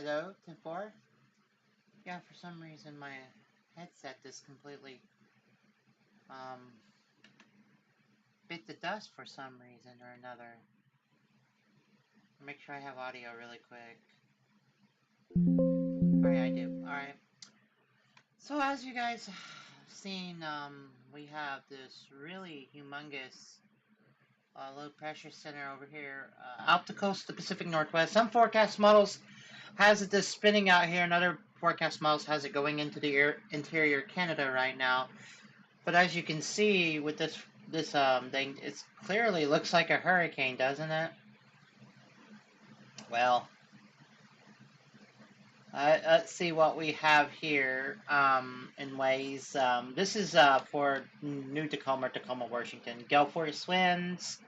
Hello, 10-4? Yeah, for some reason my headset just completely um, bit the dust for some reason or another. Make sure I have audio really quick. Alright, I do. Alright. So as you guys have seen, we have this really humongous low pressure center over here out the coast of the Pacific Northwest. Some forecast models has it just spinning out here, and other forecast models has it going into the interior Canada right now. But as you can see with this thing, it clearly looks like a hurricane, doesn't it? Well, let's see what we have here in ways. This is for New Tacoma, Tacoma, Washington. Gale force winds,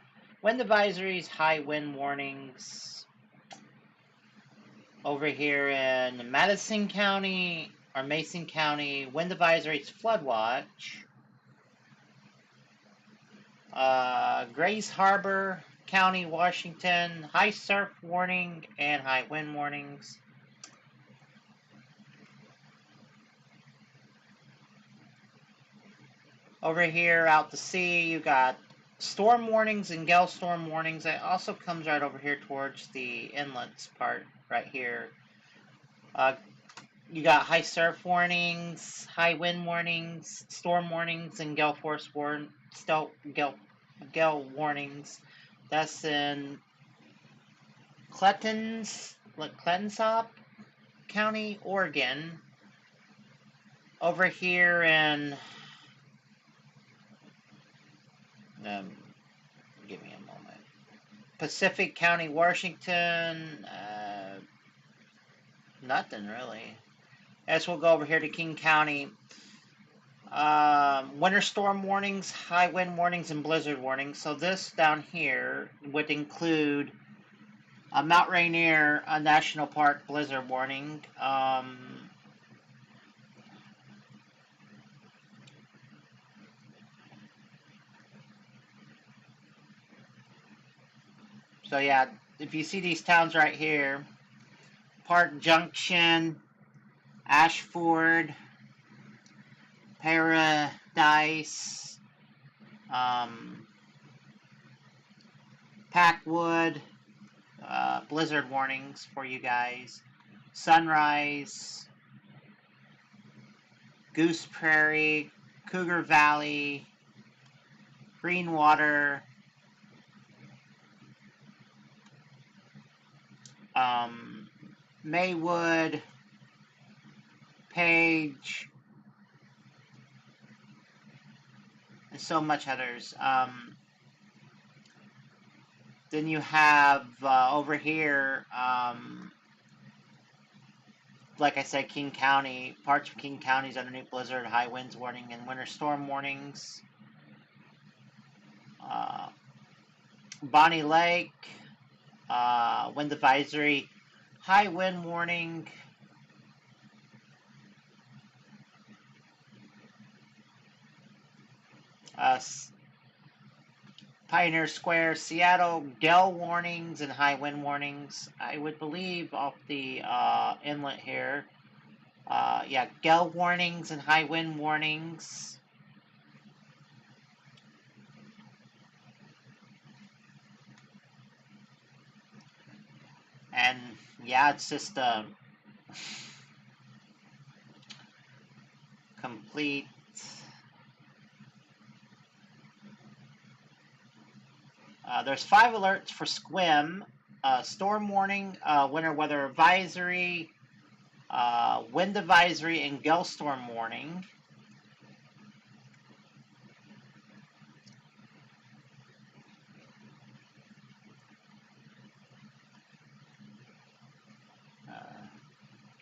wind advisories, high wind warnings. Over here in Madison County or Mason County, wind advisories, flood watch. Grays Harbor County, Washington, high surf warning and high wind warnings. Over here out to sea, you got storm warnings and gale storm warnings. It also comes right over here towards the inlets part right here. You got high surf warnings, high wind warnings, storm warnings, and gale force gale warnings. That's in Cletonsop County, Oregon. Over here in give me a moment. Pacific County, Washington. Nothing really. As we'll go over here to King County. Winter storm warnings, high wind warnings, and blizzard warnings. So this down here would include Mount Rainier National Park blizzard warning. So yeah, if you see these towns right here, Park Junction, Ashford, Paradise, Packwood, blizzard warnings for you guys. Sunrise, Goose Prairie, Cougar Valley, Greenwater, Maywood, Page, and so much others. Then you have over here, like I said, King County. Parts of King County is underneath blizzard, high winds warning, and winter storm warnings. Bonnie Lake, wind advisory, high wind warning. Pioneer Square, Seattle, gale warnings and high wind warnings. I would believe off the inlet here. Yeah, gale warnings and high wind warnings. And yeah, it's just a complete there's 5 alerts for Squim, storm warning, winter weather advisory, wind advisory, and gale storm warning.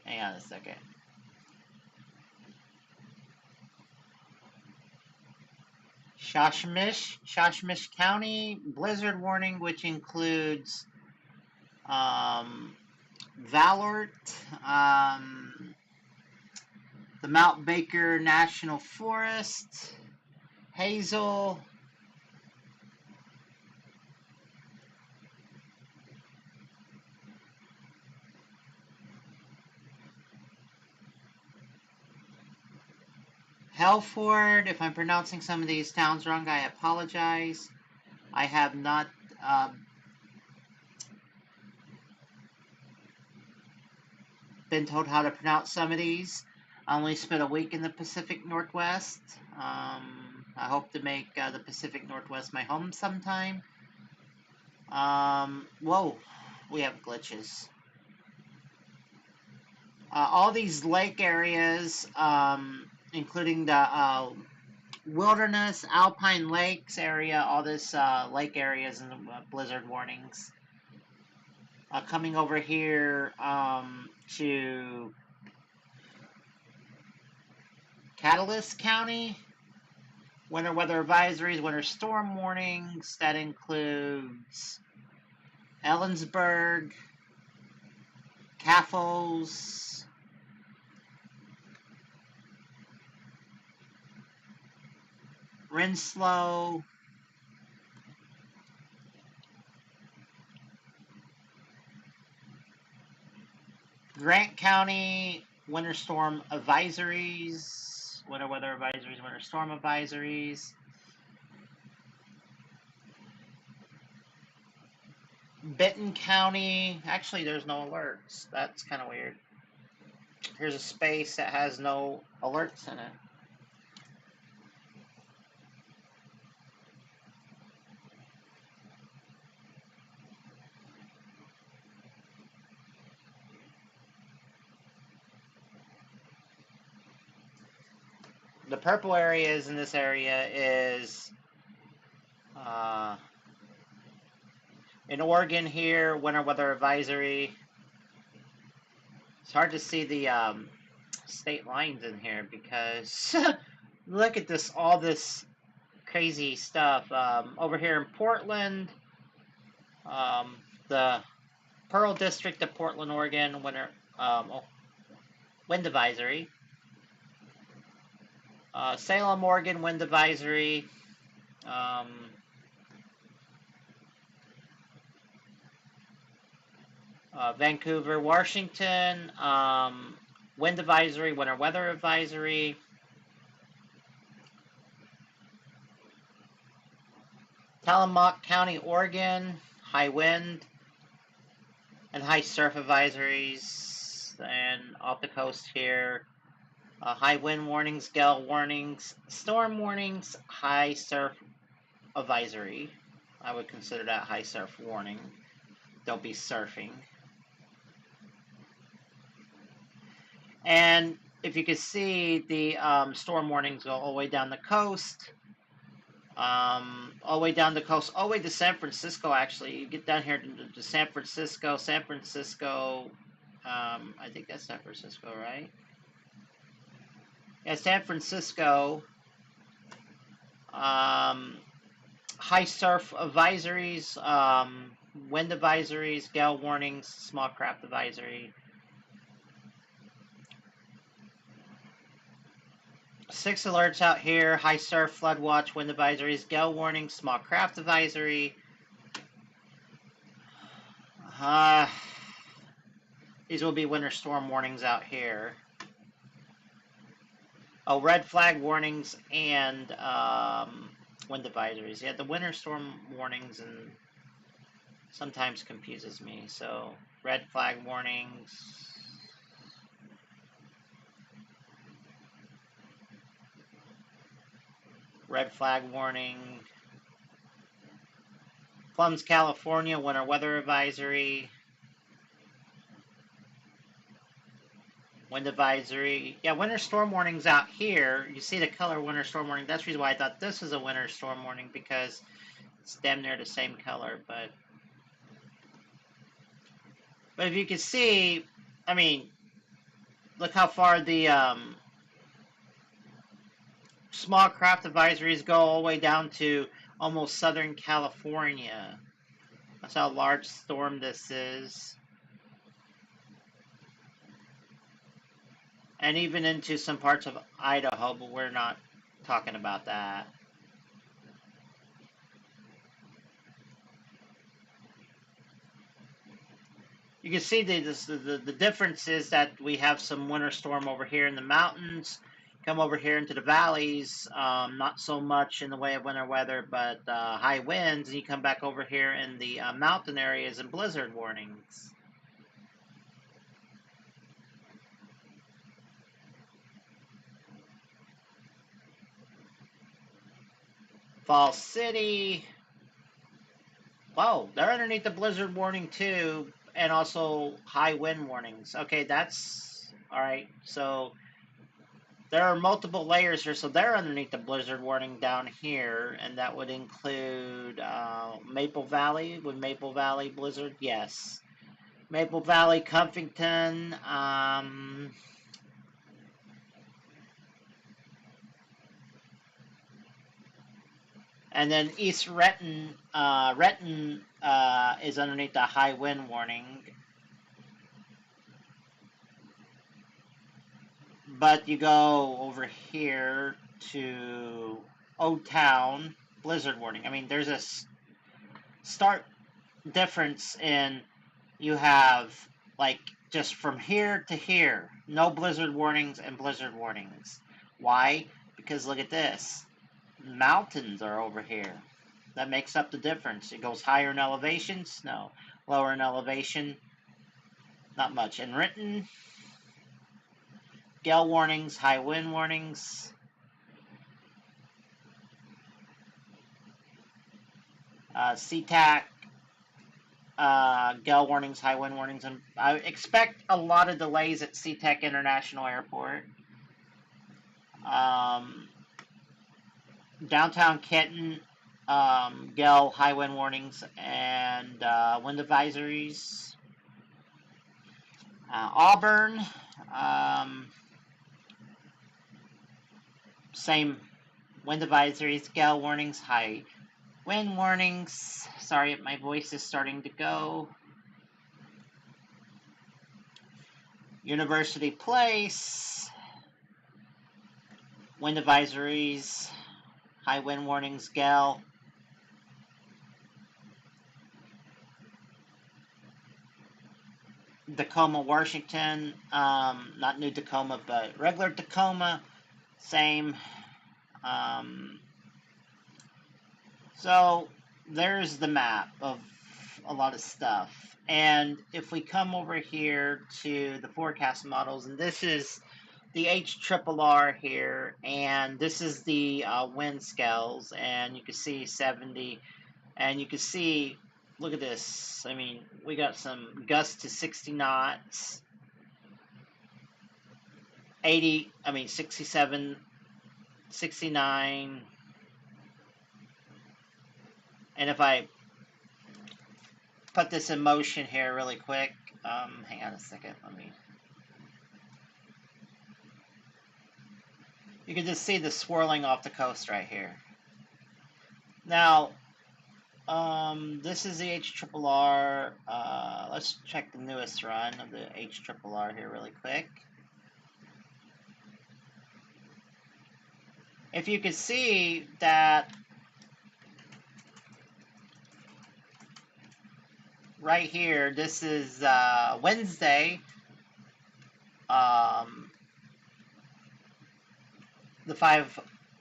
Hang on a second. Shoshmish County blizzard warning, which includes Valort, the Mount Baker National Forest, Hazel, Helford. If I'm pronouncing some of these towns wrong, I apologize. I have not been told how to pronounce some of these. I only spent a week in the Pacific Northwest. I hope to make the Pacific Northwest my home sometime. Whoa, we have glitches. All these lake areas, including the wilderness, alpine lakes area, all this lake areas and blizzard warnings. Coming over here to Catalyst County, winter weather advisories, winter storm warnings. That includes Ellensburg, Caffels, Renslow, Grant County, winter storm advisories, winter weather advisories, winter storm advisories. Benton County, actually there's no alerts. That's kind of weird. Here's a space that has no alerts in it. The purple areas in this area is in Oregon here, winter weather advisory. It's hard to see the state lines in here because look at this, all this crazy stuff. Over here in Portland, the Pearl District of Portland, Oregon, winter wind advisory. Salem, Oregon, wind advisory. Vancouver, Washington, wind advisory, winter weather advisory. Tillamook County, Oregon, high wind and high surf advisories. And off the coast here, high wind warnings, gale warnings, storm warnings, high surf advisory. I would consider that high surf warning. Don't be surfing. And if you can see, the storm warnings go all the way down the coast. All the way down the coast, all the way to San Francisco, actually. You get down here to San Francisco. I think that's San Francisco, right? Yeah, San Francisco. High surf advisories, wind advisories, gale warnings, small craft advisory. 6 alerts out here: high surf, flood watch, wind advisories, gale warnings, small craft advisory. These will be winter storm warnings out here. Oh, red flag warnings and wind advisories. Yeah, the winter storm warnings and sometimes confuses me. So red flag warnings. Red flag warning. Plums, California, winter weather advisory. Wind advisory. Yeah, winter storm warnings out here. You see the color winter storm warning. That's the reason why I thought this was a winter storm warning, because it's damn near the same color. But if you can see, I mean, look how far the small craft advisories go all the way down to almost Southern California. That's how large storm this is. And even into some parts of Idaho, but we're not talking about that. You can see the difference is that we have some winter storm over here in the mountains Come over here into the valleys, not so much in the way of winter weather, but high winds. And you come back over here in the mountain areas and blizzard warnings. Fall City. Whoa, they're underneath the blizzard warning too, and also high wind warnings. Okay, that's all right. So there are multiple layers here, so they're underneath the blizzard warning down here, and that would include Maple Valley. Would Maple Valley blizzard? Yes. Maple Valley, Comfington, and then East Renton. Renton is underneath the high wind warning. But you go over here to Old Town, blizzard warning. I mean, there's a stark difference in you have, like, just from here to here, no blizzard warnings and blizzard warnings. Why? Because look at this. Mountains are over here. That makes up the difference. It goes higher in elevation, snow. Lower in elevation, not much. In Renton, gale warnings, high wind warnings. SeaTac, gale warnings, high wind warnings. And I expect a lot of delays at SeaTac International Airport. Downtown Kenton, gale, high wind warnings, and wind advisories. Auburn, same wind advisories, gale warnings, high wind warnings. Sorry, my voice is starting to go. University Place, wind advisories, high wind warnings, gale. Tacoma, Washington, not New Tacoma, but regular Tacoma, same. So there's the map of a lot of stuff. And if we come over here to the forecast models, and this is the HRRR here, and this is the wind scales, and you can see 70, and you can see, look at this. I mean, we got some gusts to 60 knots, 80, I mean 67, 69, and if I put this in motion here really quick, hang on a second, you can just see the swirling off the coast right here. Now, this is the HRRR. Let's check the newest run of the HRRR here really quick. If you can see that right here, this is Wednesday, the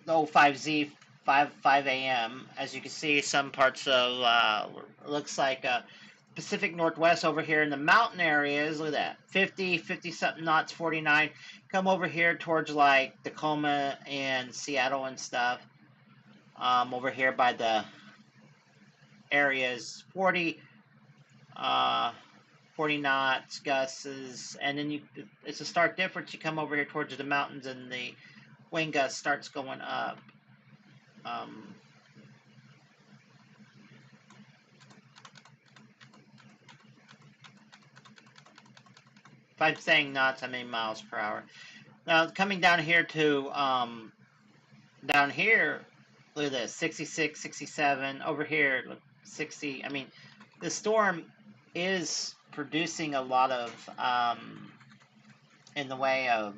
05Z 5 a.m. As you can see, some parts of looks like Pacific Northwest over here in the mountain areas. Look at that, 50 something knots, 49. Come over here towards like Tacoma and Seattle and stuff. Over here by the areas, 40 knots gusts, and then it's a stark difference. You come over here towards the mountains and the wind gust starts going up. If I'm saying knots, I mean miles per hour. Now coming down here to down here, look at this, 66, 67. Over here, look, 60. I mean, the storm is producing a lot of in the way of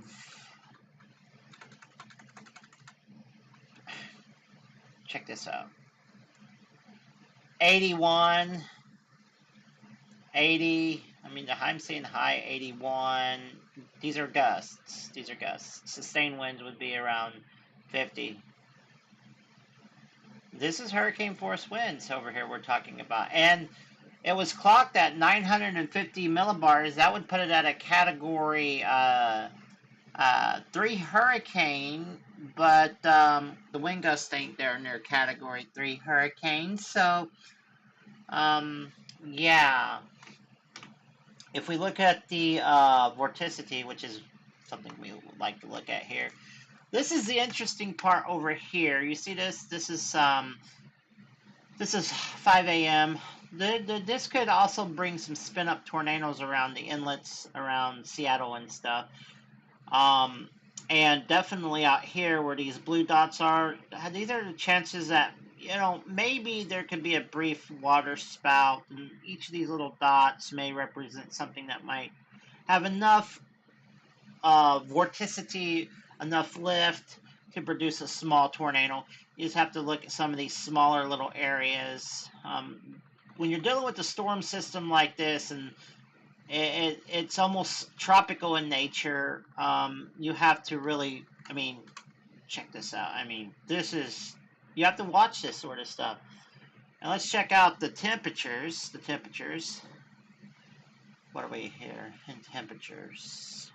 check this out. 81, 80. I mean, I'm seeing high 81, These are gusts. These are gusts. Sustained winds would be around 50. This is hurricane force winds over here we're talking about. And it was clocked at 950 millibars. That would put it at a category 3 hurricane, but the wind gusts ain't there near category 3 hurricanes. So, yeah. If we look at the vorticity, which is something we would like to look at here, this is the interesting part over here. You see this? This is 5 a.m. This could also bring some spin-up tornadoes around the inlets around Seattle and stuff. And definitely out here where these blue dots are, these are the chances that, you know, maybe there could be a brief water spout, and each of these little dots may represent something that might have enough vorticity, enough lift to produce a small tornado. You just have to look at some of these smaller little areas. When you're dealing with a storm system like this, and it's almost tropical in nature, you have to really, I mean, check this out. I mean, this is, you have to watch this sort of stuff. And let's check out the temperatures. What are we here in temperatures?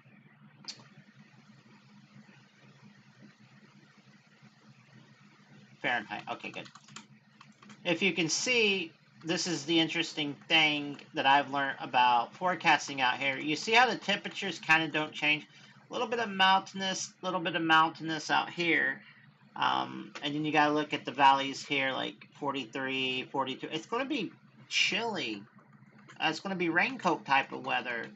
Fahrenheit. Okay, good. If you can see, this is the interesting thing that I've learned about forecasting out here. You see how the temperatures kind of don't change? A little bit of mountainous out here. And then you got to look at the valleys here, like 43, 42. It's going to be chilly. It's going to be raincoat type of weather.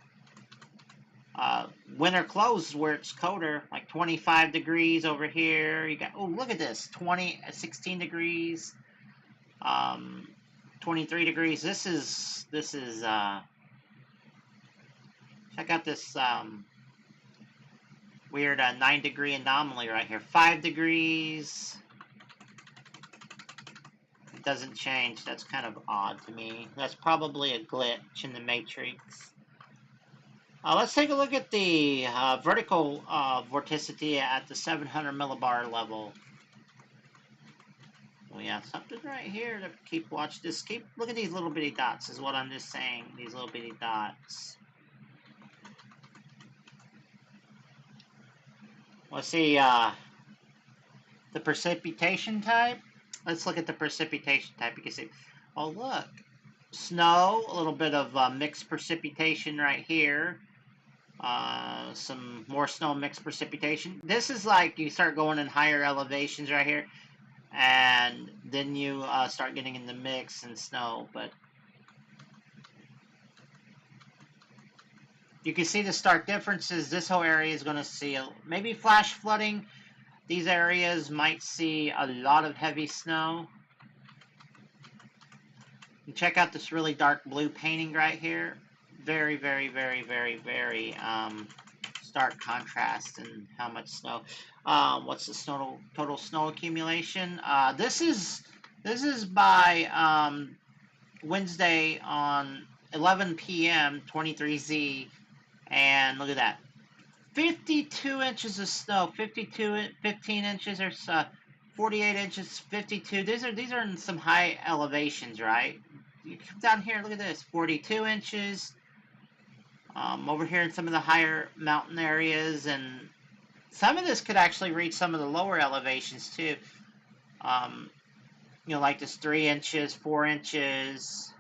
Winter clothes where it's colder, like 25 degrees over here. You got, oh, look at this, 16 degrees, 23 degrees. This is, check out this, weird 9-degree anomaly right here. 5 degrees. It doesn't change. That's kind of odd to me. That's probably a glitch in the matrix. Let's take a look at the vertical vorticity at the 700 millibar level. Oh yeah, something right here to keep watch this. Look at these little bitty dots is what I'm just saying. These little bitty dots. Let's see the precipitation type. Let's look at the precipitation type. You can see, oh look, snow, a little bit of mixed precipitation right here. Some more snow, mixed precipitation. This is like you start going in higher elevations right here, and then you start getting in the mix and snow. But you can see the stark differences. This whole area is going to see maybe flash flooding. These areas might see a lot of heavy snow. And check out this really dark blue painting right here. Very, very, very, very, very stark contrast in how much snow. What's the total snow accumulation? This is by Wednesday on 11 p.m. 23Z, and look at that. 52 inches of snow, 15 inches or 48 inches, 52. These are in some high elevations, right? You come down here, look at this, 42 inches. Over here in some of the higher mountain areas, and some of this could actually reach some of the lower elevations too. You know, like this 3 inches, 4 inches,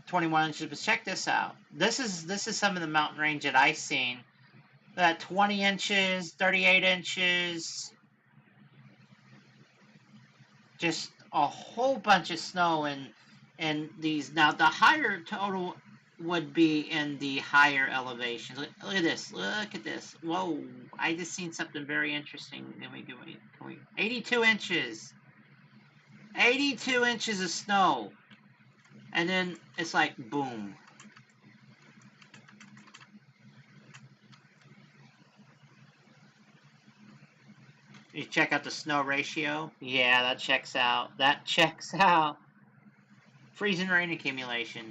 21 inches. But check this out. This is some of the mountain range that I've seen. That 20 inches, 38 inches, just a whole bunch of snow in these. Now the higher total would be in the higher elevations. Look at this. Look at this. Whoa! I just seen something very interesting. Can we 82 inches. 82 inches of snow. And then it's like boom. You check out the snow ratio. Yeah, that checks out. That checks out. Freezing rain accumulation.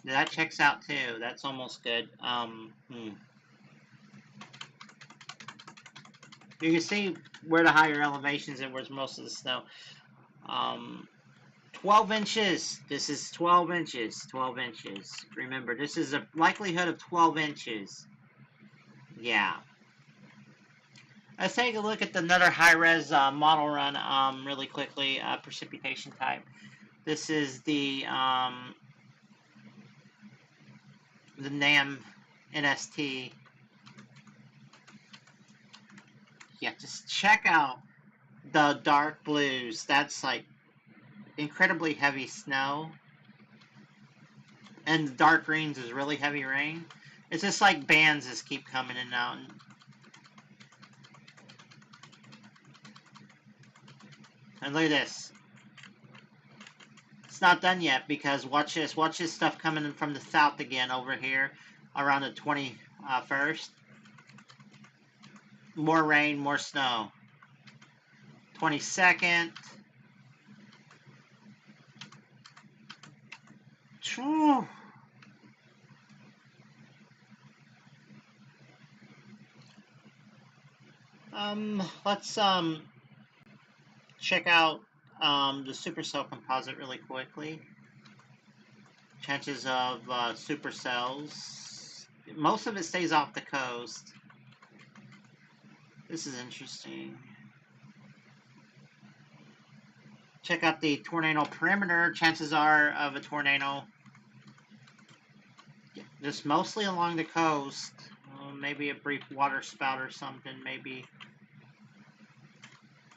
That checks out too. That's almost good. You can see where the higher elevations and where's most of the snow. 12 inches. This is 12 inches. 12 inches. Remember, this is a likelihood of 12 inches. Yeah. Let's take a look at another high-res model run really quickly. Precipitation type. This is the NAM NST. Yeah, just check out the dark blues. That's like incredibly heavy snow. And the dark greens is really heavy rain. It's just like bands just keep coming in and out. And look at this. It's not done yet because watch this. Watch this stuff coming in from the south again over here around the 21st. More rain, more snow. 22nd. Whew. Let's check out the supercell composite really quickly. Chances of supercells. Most of it stays off the coast. This is interesting. Check out the tornado perimeter. Chances are of a tornado just mostly along the coast. Maybe a brief water spout or something, maybe.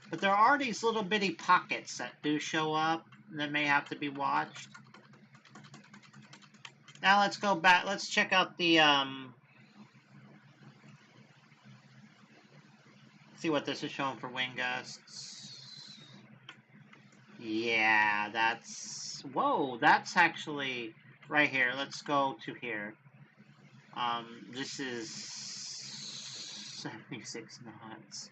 But there are these little bitty pockets that do show up that may have to be watched. Now let's go back. Let's check out the see what this is showing for wind gusts. Yeah, that's... Whoa, that's actually right here. Let's go to here. This is 76 knots.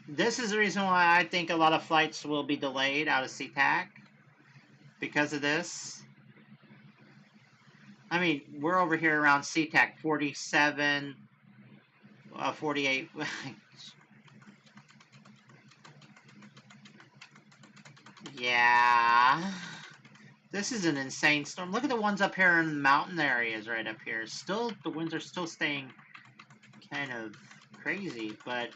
This is the reason why I think a lot of flights will be delayed out of SeaTac. Because of this. I mean, we're over here around SeaTac 47, 48. Yeah. This is an insane storm. Look at the ones up here in the mountain areas right up here. Still, the winds are still staying kind of crazy, but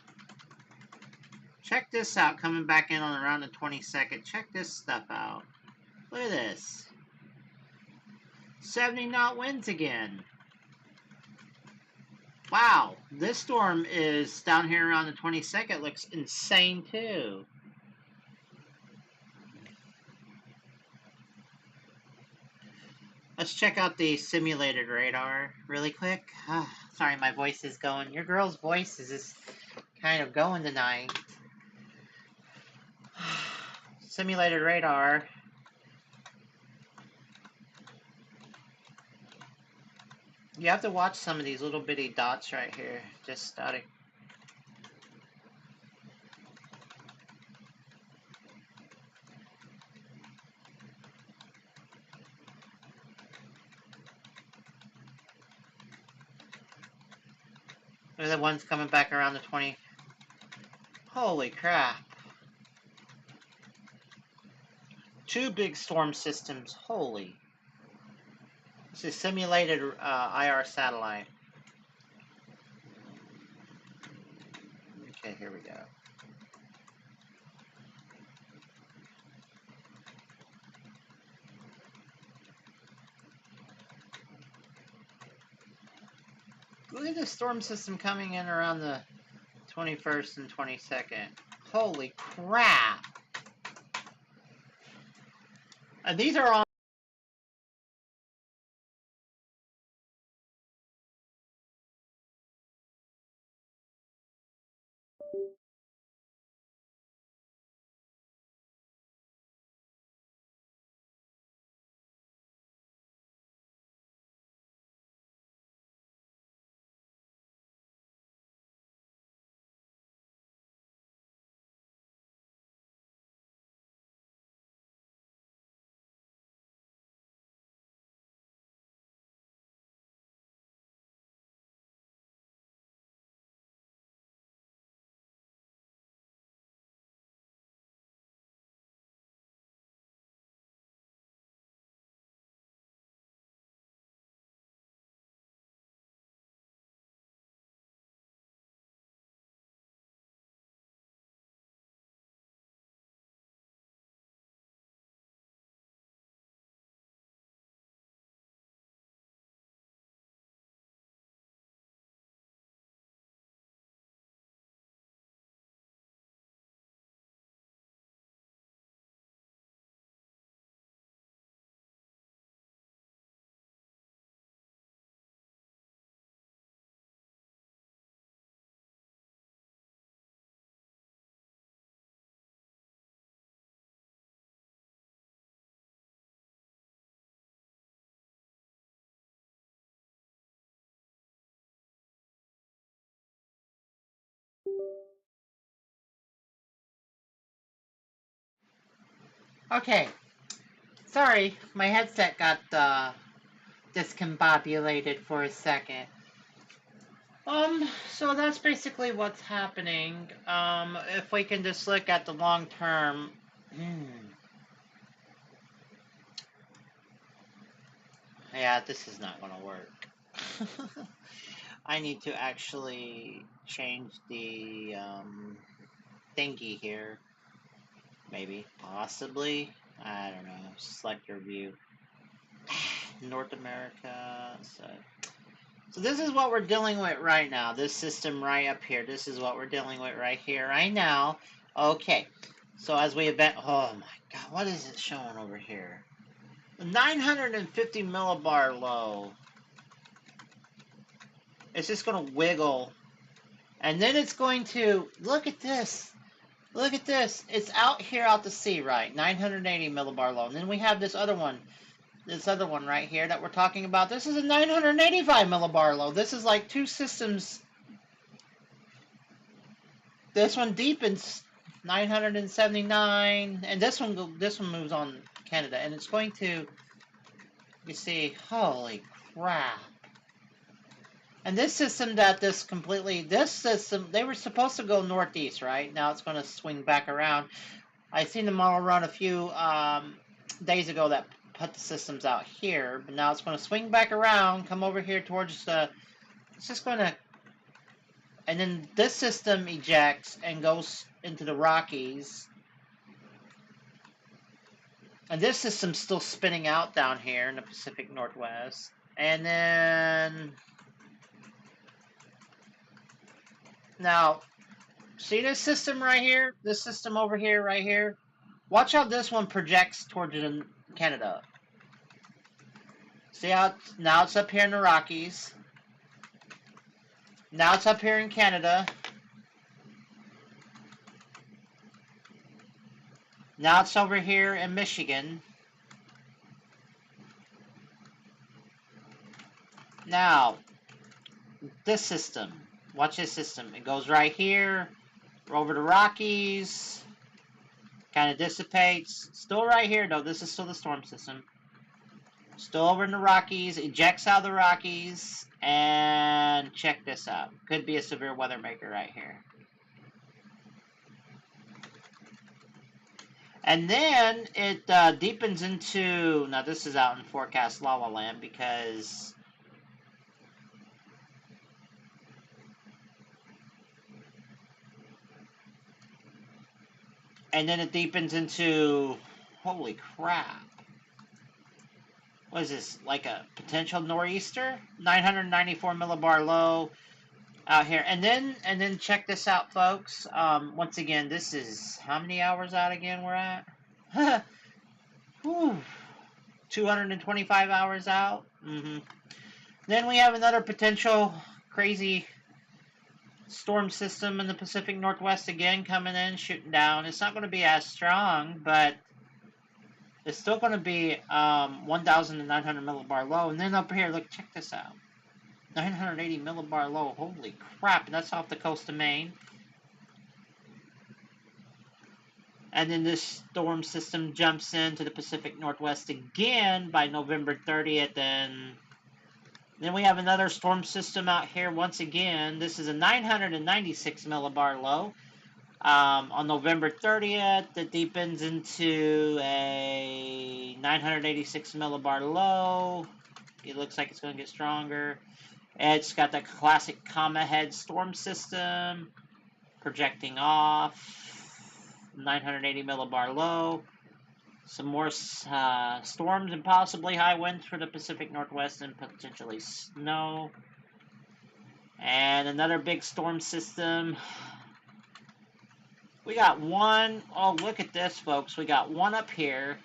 check this out coming back in on around the 22nd. Check this stuff out. Look at this. 70 knot winds again. Wow, this storm is down here around the 22nd. Looks insane too. Let's check out the simulated radar really quick. Sorry, my voice is going. Your girl's voice is just kind of going tonight. Simulated radar. You have to watch some of these little bitty dots right here. Just static. They're the ones coming back around the 20. Holy crap. 2 big storm systems. Holy. This is simulated IR satellite. Okay, here we go. Look at the storm system coming in around the 21st and 22nd. Holy crap! These are on Okay, sorry, my headset got discombobulated for a second. So that's basically what's happening. If we can just look at the long term, yeah, this is not going to work. I need to actually change the thingy here. Maybe, possibly. I don't know. Select your view. North America. So this is what we're dealing with right now. This system right up here. This is what we're dealing with right here, right now. Okay. So as we event, oh my God, what is it showing over here? 950 millibar low. It's just going to wiggle. And then it's going to, look at this. Look at this. It's out here out to sea, right? 980 millibar low. And then we have this other one. This other one right here that we're talking about. This is a 985 millibar low. This is like two systems. This one deepens 979, and this one moves on Canada, and it's going to. You see, holy crap! And this system this system, they were supposed to go northeast, right? Now it's going to swing back around. I seen the model run a few days ago that put the systems out here, but now it's going to swing back around, come over here towards the. It's just going to, and then this system ejects and goes into the Rockies. And this system's still spinning out down here in the Pacific Northwest. And then, now, see this system right here? This system over here, right here? Watch how this one projects towards Canada. See how now it's up here in the Rockies. Now it's up here in Canada. Now it's over here in Michigan. Now, this system. Watch this system. It goes right here, over the Rockies, kind of dissipates. Still right here, though. This is still the storm system. Still over in the Rockies, ejects out of the Rockies, and check this out. Could be a severe weather maker right here. And then it deepens into, now this is out in forecast La La Land because and then it deepens into, holy crap. What is this, like a potential nor'easter? 994 millibar low out here. And then check this out, folks. Once again, this is how many hours out again we're at? Whew. 225 hours out. Then we have another potential crazy storm system in the Pacific Northwest again coming in, shooting down. It's not going to be as strong, but it's still going to be 1,900 millibar low. And then up here, look, check this out. 980 millibar low. Holy crap. And that's off the coast of Maine. And then this storm system jumps into the Pacific Northwest again by November 30th. And then we have another storm system out here once again. This is a 996 millibar low. On November 30th, it deepens into a 986 millibar low. It looks like it's going to get stronger. It's got the classic comma head storm system projecting off. 980 millibar low. Some more storms and possibly high winds for the Pacific Northwest and potentially snow. And another big storm system. We got one, oh, look at this, folks. We got one up here.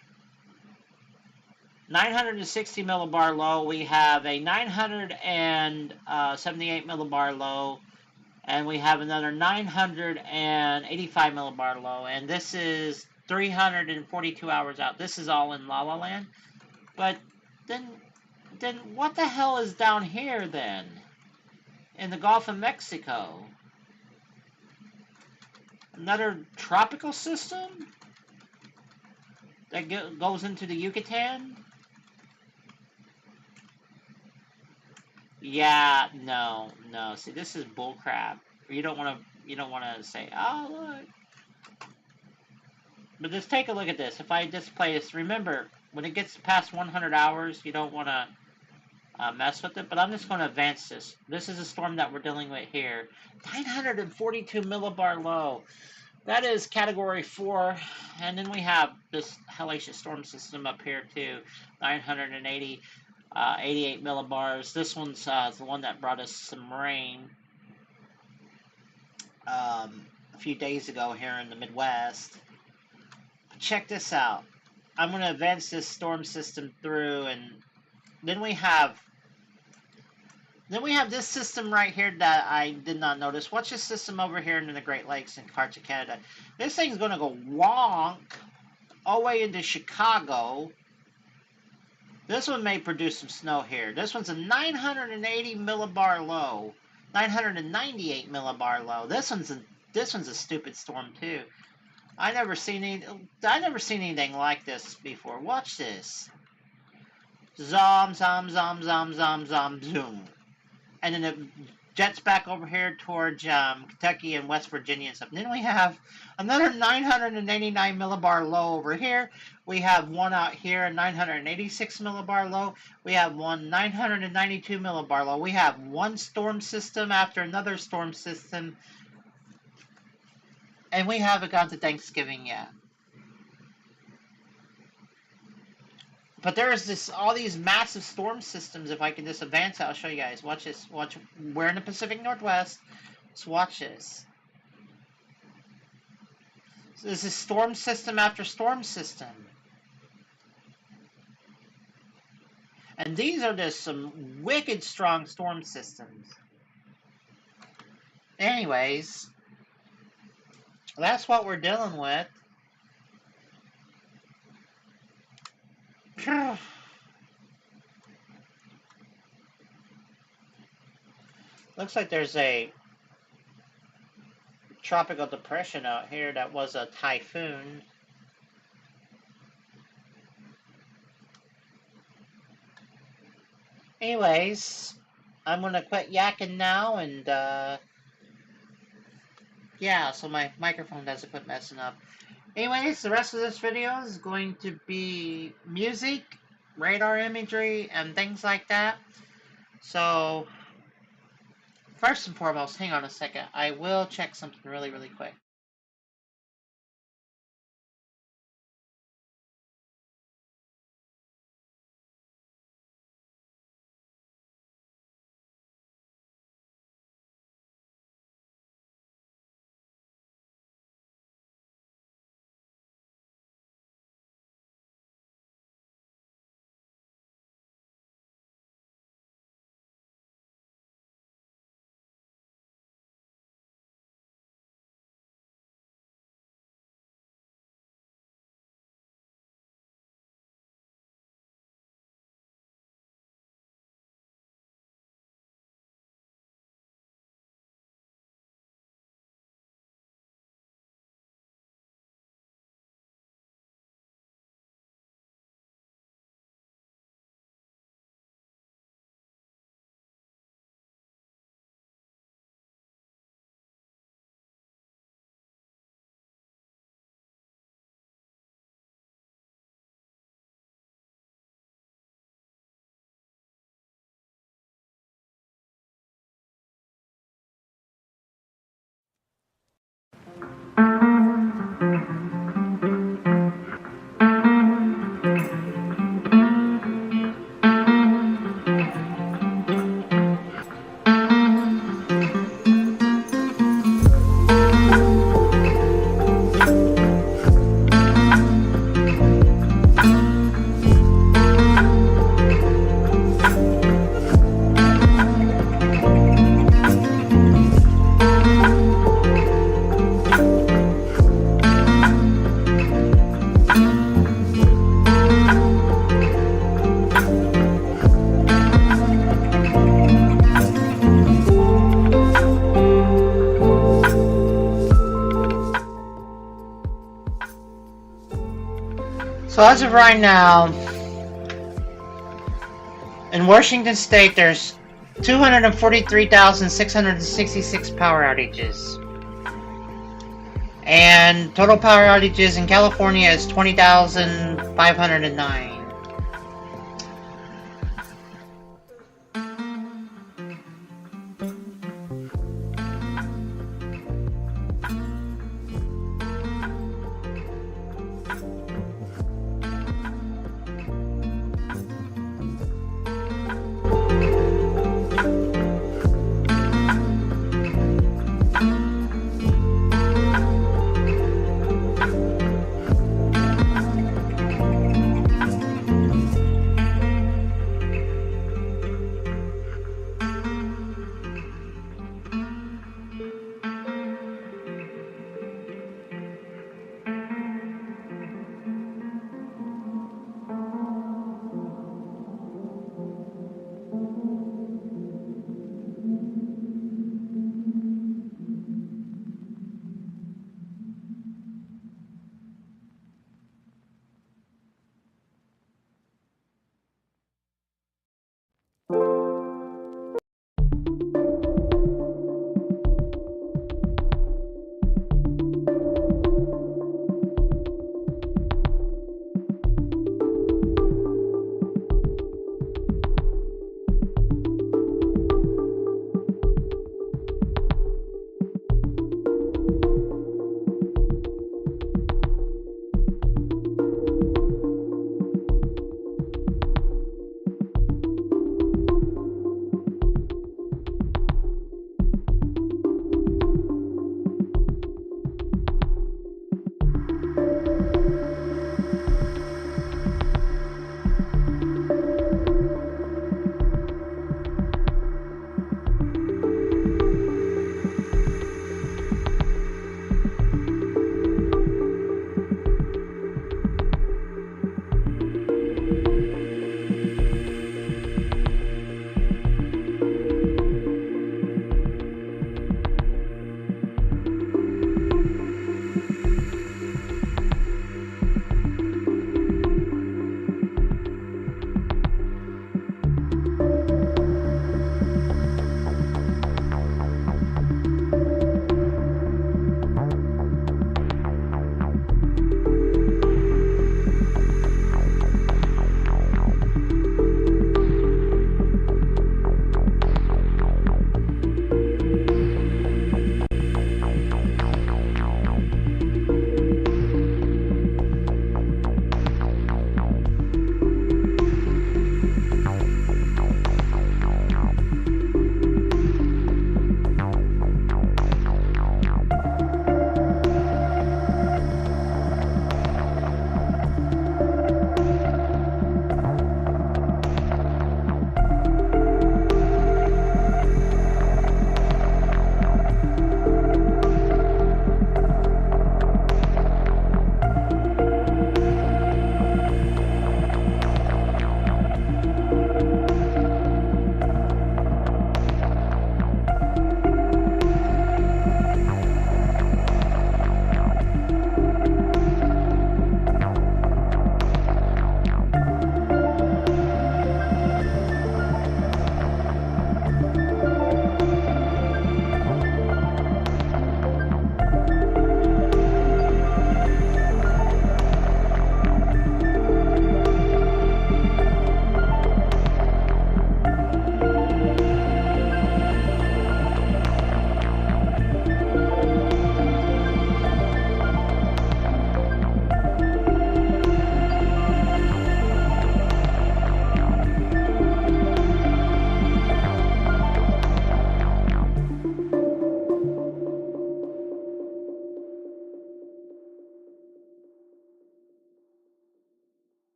960 millibar low. We have a 978 millibar low. And we have another 985 millibar low. And this is 342 hours out. This is all in La La Land. But then what the hell is down here then? In the Gulf of Mexico? Another tropical system? that goes into the Yucatan? Yeah, no, no. See, this is bullcrap. You don't want to. You don't want to say, "Oh, look." But just take a look at this. If I display this, remember when it gets past 100 hours, you don't want to mess with it. But I'm just going to advance this. This is a storm that we're dealing with here. 942 millibar low. That is category 4. And then we have this hellacious storm system up here too. 980. 88 millibars. This one's the one that brought us some rain a few days ago here in the Midwest. But check this out. I'm going to advance this storm system through, and then we have this system right here that I did not notice. Watch this system over here in the Great Lakes and parts of Canada. This thing's going to go wonk all the way into Chicago. This one may produce some snow here. This one's a 980 millibar low, 998 millibar low. This one's a stupid storm too. I never seen anything like this before. Watch this. Zom, zom, zom, zom, zom, zom, zoom. And then it jets back over here towards Kentucky and West Virginia and stuff. And then we have another 989 millibar low over here. We have one out here, a 986 millibar low. We have one 992 millibar low. We have one storm system after another storm system. And we haven't gone to Thanksgiving yet. But there's all these massive storm systems. If I can just advance it, I'll show you guys. Watch this. Watch. We're in the Pacific Northwest. Let's watch this. So this is storm system after storm system. And these are just some wicked strong storm systems. Anyways, that's what we're dealing with. Looks like there's a tropical depression out here that was a typhoon. Anyways, I'm going to quit yakking now, and yeah, so my microphone doesn't quit messing up. Anyways, the rest of this video is going to be music, radar imagery, and things like that. So, first and foremost, hang on a second. I will check something really, really quick. So as of right now, in Washington State, there's 243,666 power outages. And total power outages in California is 20,509.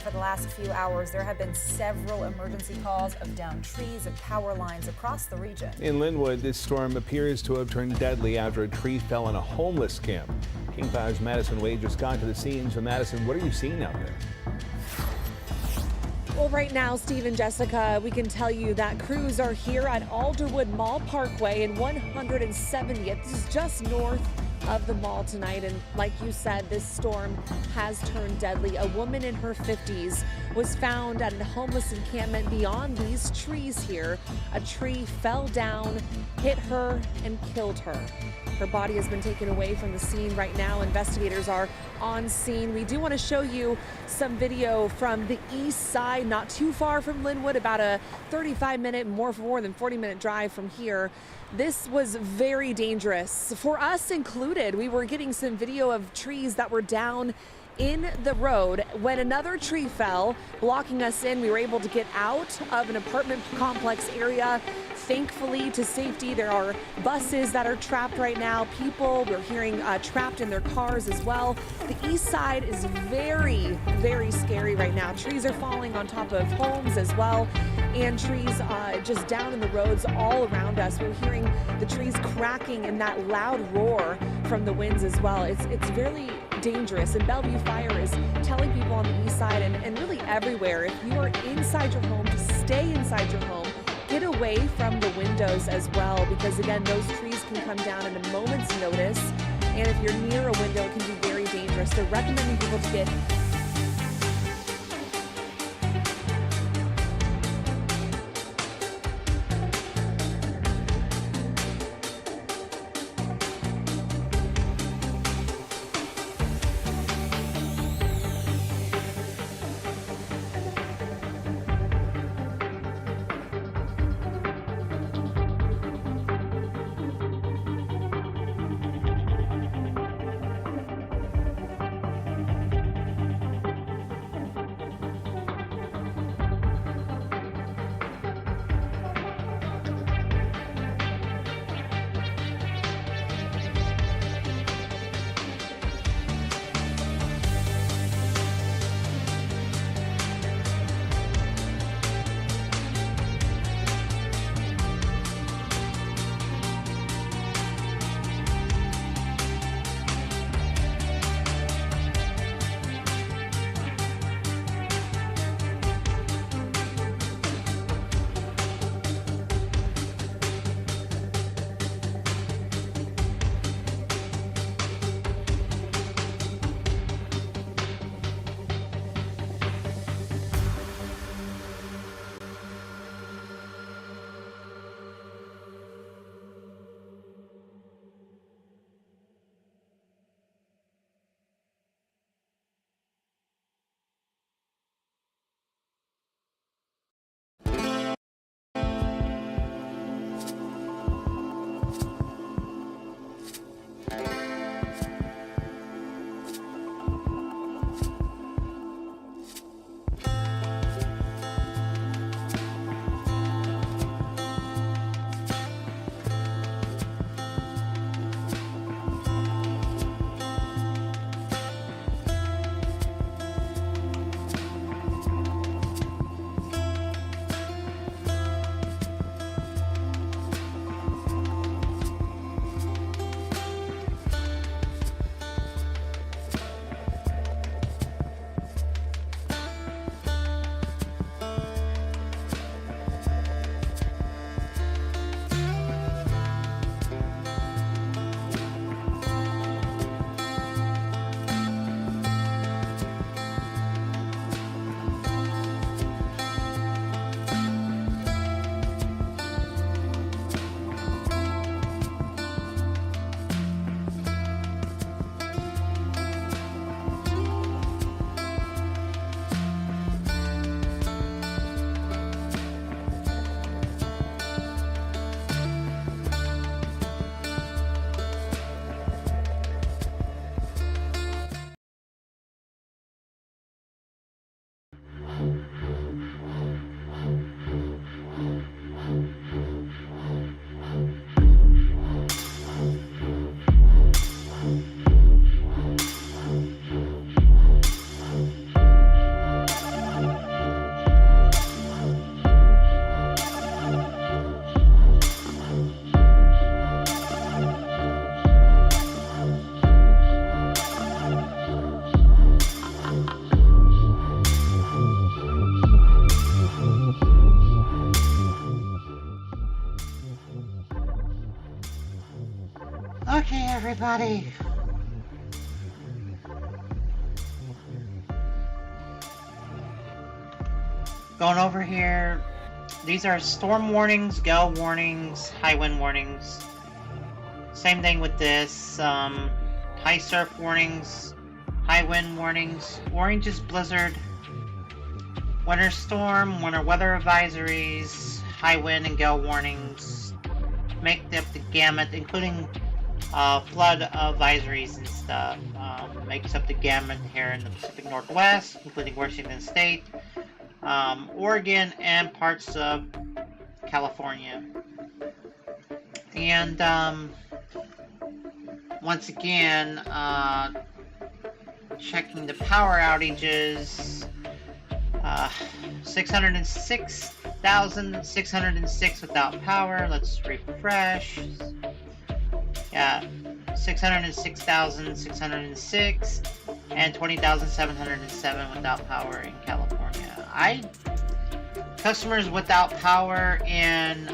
And for the last few hours, there have been several emergency calls of downed trees and power lines across the region. In Linwood, this storm appears to have turned deadly after a tree fell on a homeless camp. King 5's Madison Wade just got to the scene. So Madison, what are you seeing out there? Well, right now, Steve and Jessica, we can tell you that crews are here at Alderwood Mall Parkway and 170th. This is just north of the mall tonight. And like you said, this storm has turned deadly. A woman in her 50s was found at a homeless encampment beyond these trees here. A tree fell down, hit her, and killed her. Her body has been taken away from the scene right now. Investigators are on scene. We do want to show you some video from the east side, not too far from Linwood, about a 35-minute, more than 40-minute drive from here. This was very dangerous for us included. We were getting some video of trees that were down in the road. When another tree fell, blocking us in, we were able to get out of an apartment complex area. Thankfully, to safety, there are buses that are trapped right now. People, we're hearing trapped in their cars as well. The east side is very, very scary right now. Trees are falling on top of homes as well, and trees just down in the roads all around us. We're hearing the trees cracking and that loud roar from the winds as well. It's very dangerous, and Bellevue Fire is telling people on the east side and really everywhere, if you are inside your home, to stay inside your home. Get away from the windows as well, because again, those trees can come down at a moment's notice, and if you're near a window, it can be very dangerous. So recommending people to get everybody. Going over here. These are storm warnings, gale warnings, high wind warnings. Same thing with this. High surf warnings, high wind warnings. Orange is blizzard. Winter storm, winter weather advisories, high wind and gale warnings. Make up the gamut, including flood advisories and stuff. Makes up the gamut here in the Pacific Northwest, including Washington State, Oregon, and parts of California. And once again, checking the power outages. 606,606 without power. Let's refresh. Yeah, 606,606 and 20,707 without power in California. Customers without power in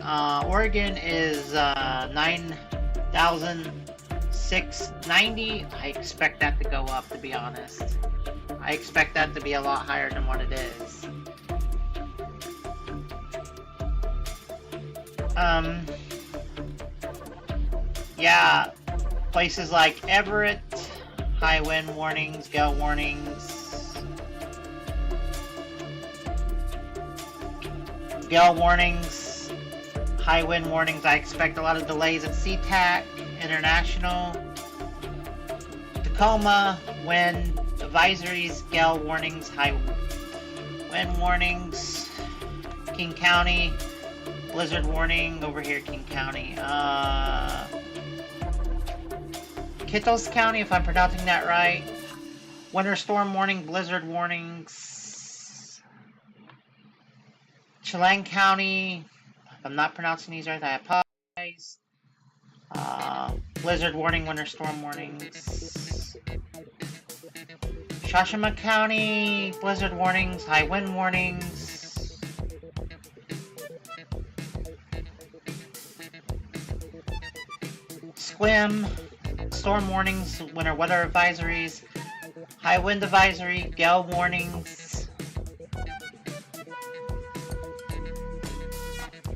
Oregon is 9,690. I expect that to go up, to be honest. I expect that to be a lot higher than what it is. Yeah, places like Everett, high wind warnings, gale warnings. Gale warnings, high wind warnings. I expect a lot of delays at SeaTac International. Tacoma, wind advisories, gale warnings, high wind warnings. King County, blizzard warning over here, King County. Kittles County, if I'm pronouncing that right. Winter storm warning, blizzard warnings. Chelan County, if I'm not pronouncing these right, I apologize. Blizzard warning, winter storm warnings. Shawshima County, blizzard warnings, high wind warnings. Sequim, storm warnings, winter weather advisories, high wind advisory, gale warnings.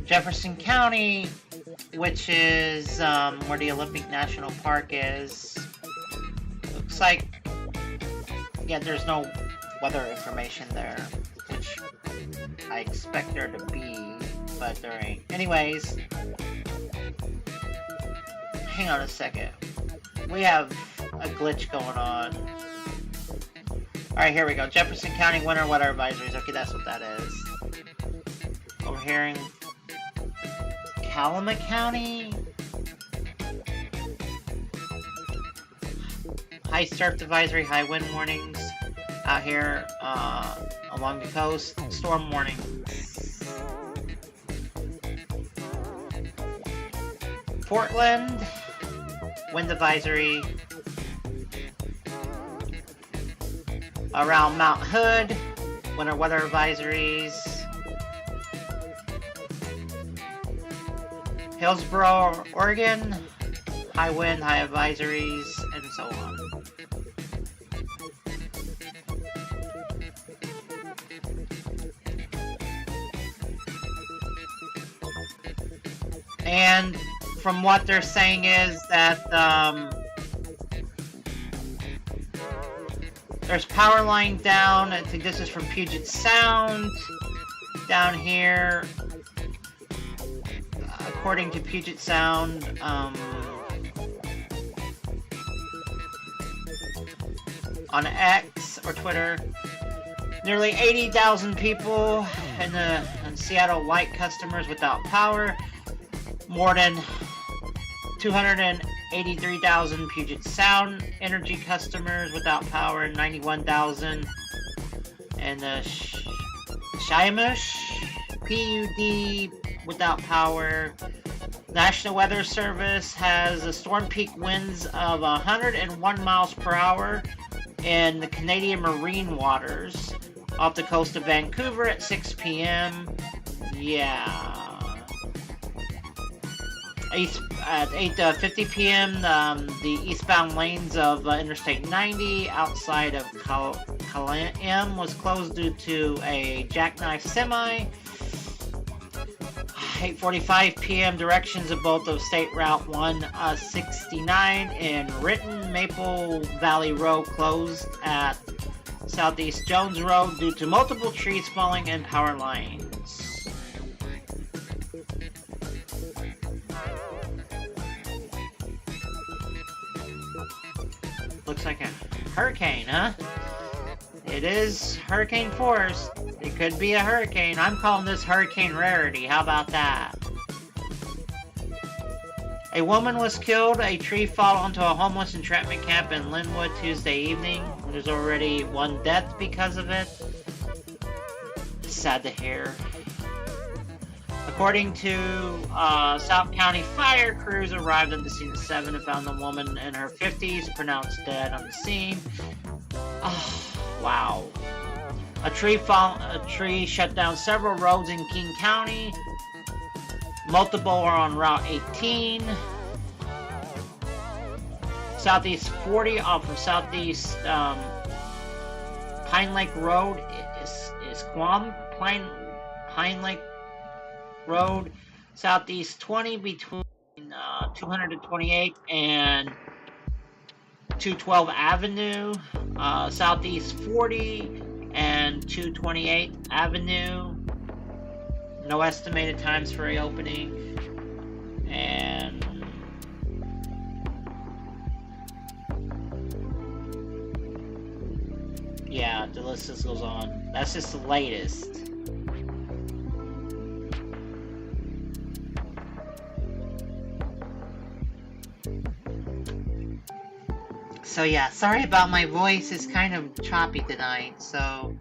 Jefferson County, which is where the Olympic National Park is. Looks like, yeah, there's no weather information there, which I expect there to be, but there ain't. Anyways, hang on a second. We have a glitch going on. Alright, here we go. Jefferson County winter weather advisories. Okay, that's what that is. Over here in Calumet County. High surf advisory, high wind warnings. Out here along the coast. Storm warnings. Portland. Wind advisory. Around Mount Hood, winter weather advisories. Hillsboro, Oregon, high wind, high advisories, and so on. And from what they're saying is that there's power line down. I think this is from Puget Sound down here. According to Puget Sound, on X or Twitter, nearly 80,000 people in Seattle light customers without power. More than 283,000 Puget Sound energy customers without power, 91,000 and the Shiamush PUD without power. National Weather Service has a storm peak winds of 101 miles per hour in the Canadian marine waters off the coast of Vancouver at 6 p.m. Yeah. At 8:50 p.m., the eastbound lanes of Interstate 90 outside of Calam was closed due to a jackknife semi. 8:45 p.m. directions of both of State Route 169 and Ritten Maple Valley Road closed at Southeast Jones Road due to multiple trees falling and power lines. Looks like a hurricane, huh? It is hurricane force. It could be a hurricane. I'm calling this hurricane rarity. How about that? A woman was killed. A tree fell onto a homeless entrapment camp in Linwood Tuesday evening. There's already one death because of it. Sad to hear. According to South County fire crews arrived at the scene at 7 and found the woman in her 50s pronounced dead on the scene. Oh, wow. A tree shut down several roads in King County. Multiple are on Route 18. Southeast 40 off of Southeast Pine Lake Road is Quam Pine Lake Road. Southeast 20 between 228 and 212 Avenue. Southeast 40 and 228 Avenue. No estimated times for reopening. And yeah, the list just goes on. That's just the latest. So yeah, sorry about my voice. It's kind of choppy tonight, so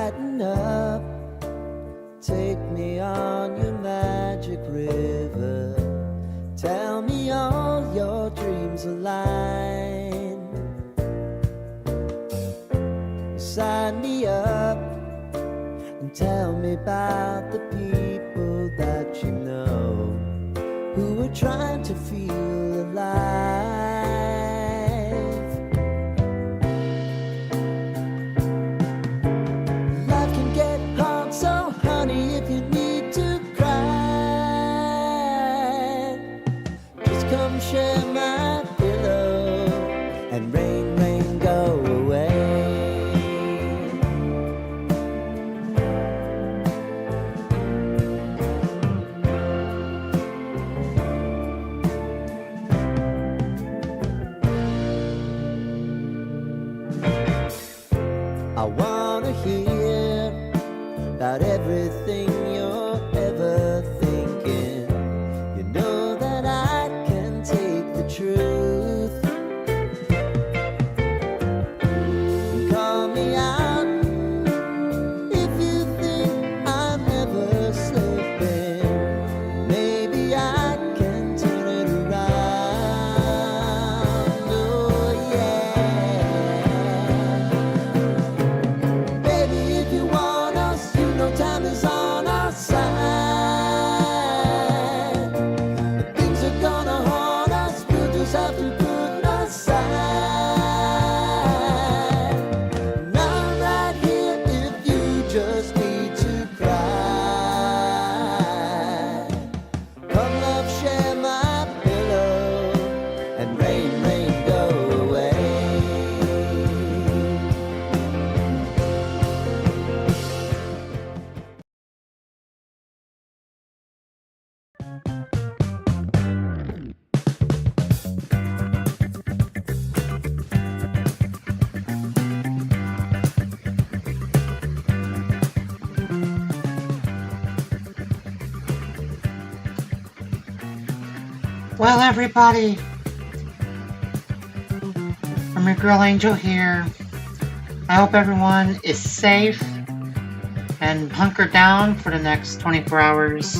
brighten up. Take me on your magic river. Tell me all your dreams align. Sign me up and tell me about the people that you know who are trying to feel alive. Life can get hard, so honey, if you need to cry, just come share my pillow and rain, rain, go away. I wanna hear about everything you're ever thinking. You know that I can take the truth. Call me out if you think I'm never slipping. Maybe I can turn it around. Oh yeah. Baby, if you want us, you know time is on our side. If things are gonna haunt us, we'll just have to put aside. And I'm right here if you just need to cry. Come love, share my pillow, and rain, rain, go away. Well, everybody, from your girl Angel here. I hope everyone is safe and hunkered down for the next 24 hours.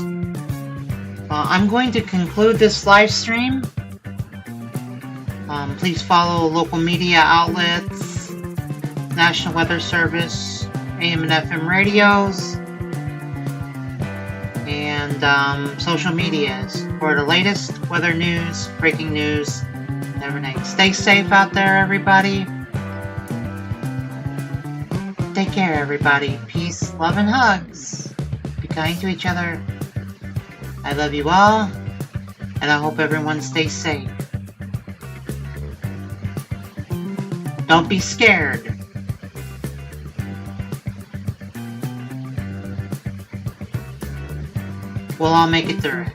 I'm going to conclude this live stream. Please follow local media outlets, National Weather Service, AM and FM radios, and social medias for the latest weather news, breaking news, and everything. Stay safe out there, everybody. Take care, everybody. Peace, love, and hugs. Be kind to each other. I love you all, and I hope everyone stays safe. Don't be scared. We'll all make it through it.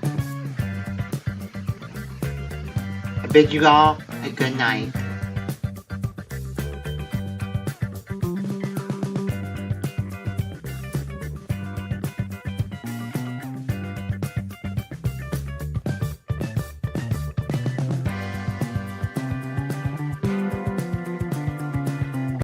I bid you all a good night.